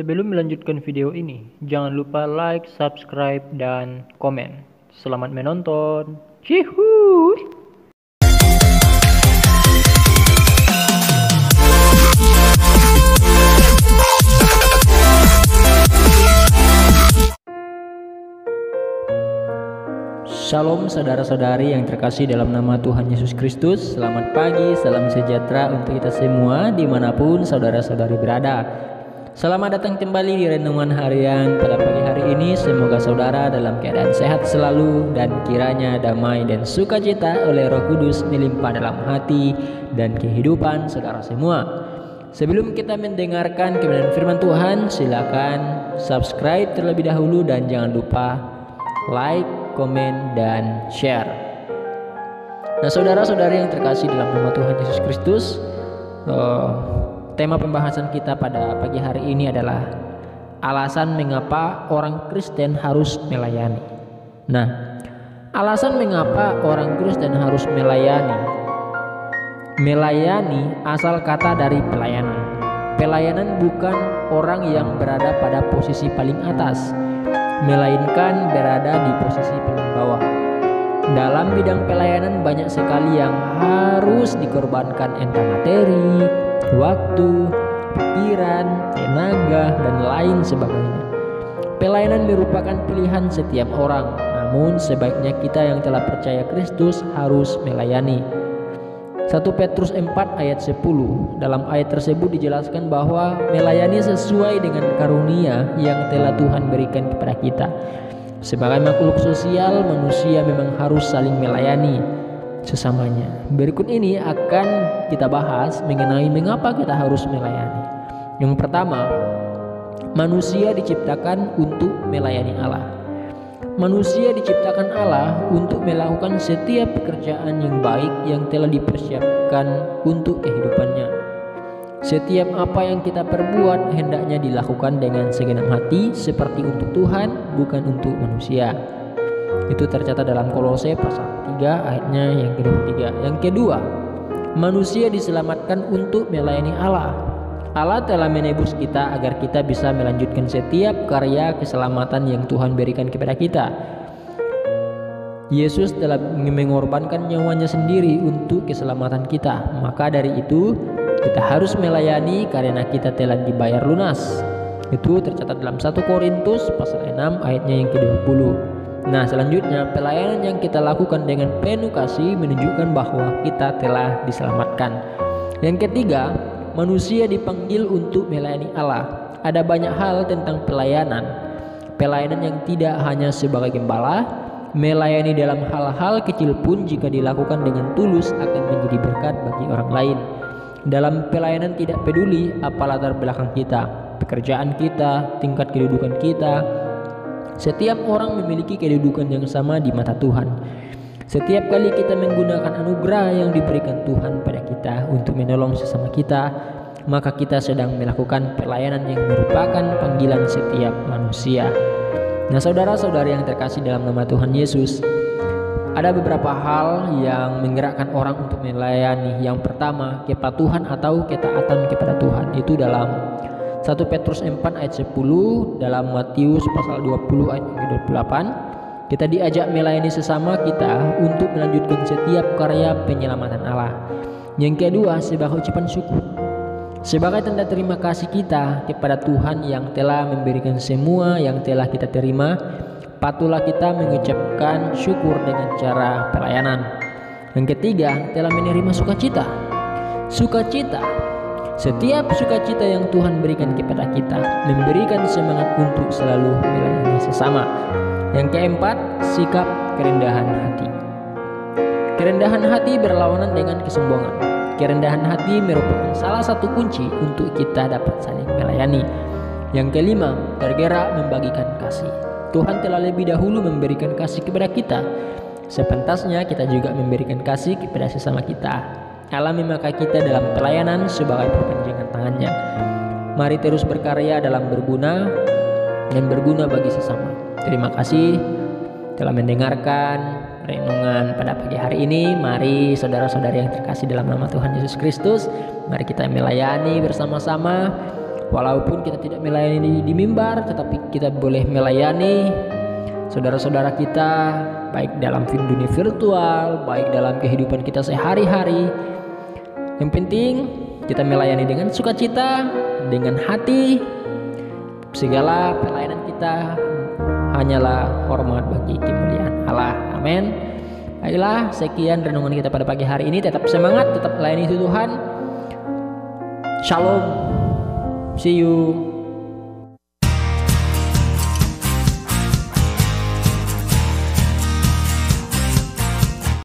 Sebelum melanjutkan video ini, jangan lupa like, subscribe, dan komen. Selamat menonton. Cihuy! Shalom saudara-saudari yang terkasih dalam nama Tuhan Yesus Kristus. Selamat pagi, salam sejahtera untuk kita semua dimanapun saudara-saudari berada. Selamat datang kembali di renungan harian pada pagi hari ini. Semoga saudara dalam keadaan sehat selalu dan kiranya damai dan sukacita oleh Roh Kudus melimpah dalam hati dan kehidupan saudara semua. Sebelum kita mendengarkan kebenaran firman Tuhan, silakan subscribe terlebih dahulu dan jangan lupa like, komen, dan share. Nah, saudara-saudari yang terkasih dalam nama Tuhan Yesus Kristus, tema pembahasan kita pada pagi hari ini adalah alasan mengapa orang Kristen harus melayani. Nah, alasan mengapa orang Kristen harus melayani. Melayani asal kata dari pelayanan. Pelayanan bukan orang yang berada pada posisi paling atas, melainkan berada di posisi paling bawah. Dalam bidang pelayanan banyak sekali yang harus dikorbankan, entah materi, waktu, pikiran, tenaga, dan lain sebagainya. Pelayanan merupakan pilihan setiap orang, namun sebaiknya kita yang telah percaya Kristus harus melayani. 1 Petrus 4 ayat 10. Dalam ayat tersebut dijelaskan bahwa melayani sesuai dengan karunia yang telah Tuhan berikan kepada kita. Sebagai makhluk sosial, manusia memang harus saling melayani sesamanya. Berikut ini akan kita bahas mengenai mengapa kita harus melayani. Yang pertama, manusia diciptakan untuk melayani Allah. Manusia diciptakan Allah untuk melakukan setiap pekerjaan yang baik yang telah dipersiapkan untuk kehidupannya. Setiap apa yang kita perbuat hendaknya dilakukan dengan segenap hati, seperti untuk Tuhan, bukan untuk manusia. Itu tercatat dalam Kolose pasal 3 ayatnya yang ke-23. Yang kedua, manusia diselamatkan untuk melayani Allah. Allah telah menebus kita agar kita bisa melanjutkan setiap karya keselamatan yang Tuhan berikan kepada kita. Yesus telah mengorbankan nyawanya sendiri untuk keselamatan kita. Maka dari itu kita harus melayani karena kita telah dibayar lunas. Itu tercatat dalam 1 Korintus pasal 6 ayatnya yang ke-20. Nah, selanjutnya pelayanan yang kita lakukan dengan penuh kasih menunjukkan bahwa kita telah diselamatkan. Yang ketiga, manusia dipanggil untuk melayani Allah. Ada banyak hal tentang pelayanan. Pelayanan yang tidak hanya sebagai gembala, melayani dalam hal-hal kecil pun jika dilakukan dengan tulus akan menjadi berkat bagi orang lain. Dalam pelayanan tidak peduli apa latar belakang kita, pekerjaan kita, tingkat kedudukan kita. Setiap orang memiliki kedudukan yang sama di mata Tuhan. Setiap kali kita menggunakan anugerah yang diberikan Tuhan pada kita untuk menolong sesama kita, maka kita sedang melakukan pelayanan yang merupakan panggilan setiap manusia. Nah, saudara-saudari yang terkasih dalam nama Tuhan Yesus, ada beberapa hal yang menggerakkan orang untuk melayani. Yang pertama, kepatuhan atau ketaatan kepada Tuhan. Itu dalam 1 Petrus 4 ayat 10, dalam Matius pasal 20 ayat 28. Kita diajak melayani sesama kita untuk melanjutkan setiap karya penyelamatan Allah. Yang kedua, sebagai ucapan syukur. Sebagai tanda terima kasih kita kepada Tuhan yang telah memberikan semua yang telah kita terima, patutlah kita mengucapkan syukur dengan cara pelayanan. Yang ketiga, telah menerima sukacita. Sukacita. Setiap sukacita yang Tuhan berikan kepada kita memberikan semangat untuk selalu melayani sesama. Yang keempat, sikap kerendahan hati. Kerendahan hati berlawanan dengan kesombongan. Kerendahan hati merupakan salah satu kunci untuk kita dapat saling melayani. Yang kelima, tergerak membagikan kasih. Tuhan telah lebih dahulu memberikan kasih kepada kita. Sepantasnya kita juga memberikan kasih kepada sesama kita. Allah memakai kita dalam pelayanan sebagai perpanjangan tangannya. Mari terus berkarya dalam berguna dan berguna bagi sesama. Terima kasih telah mendengarkan renungan pada pagi hari ini. Mari saudara-saudari yang terkasih dalam nama Tuhan Yesus Kristus, mari kita melayani bersama-sama Walaupun kita tidak melayani di mimbar, tetapi kita boleh melayani saudara-saudara kita, baik dalam dunia virtual, baik dalam kehidupan kita sehari-hari. Yang penting kita melayani dengan sukacita, dengan hati. Segala pelayanan kita hanyalah hormat bagi kemuliaan Allah. Amin. Baiklah, sekian renungan kita pada pagi hari ini. Tetap semangat, tetap melayani Tuhan. Shalom. See you.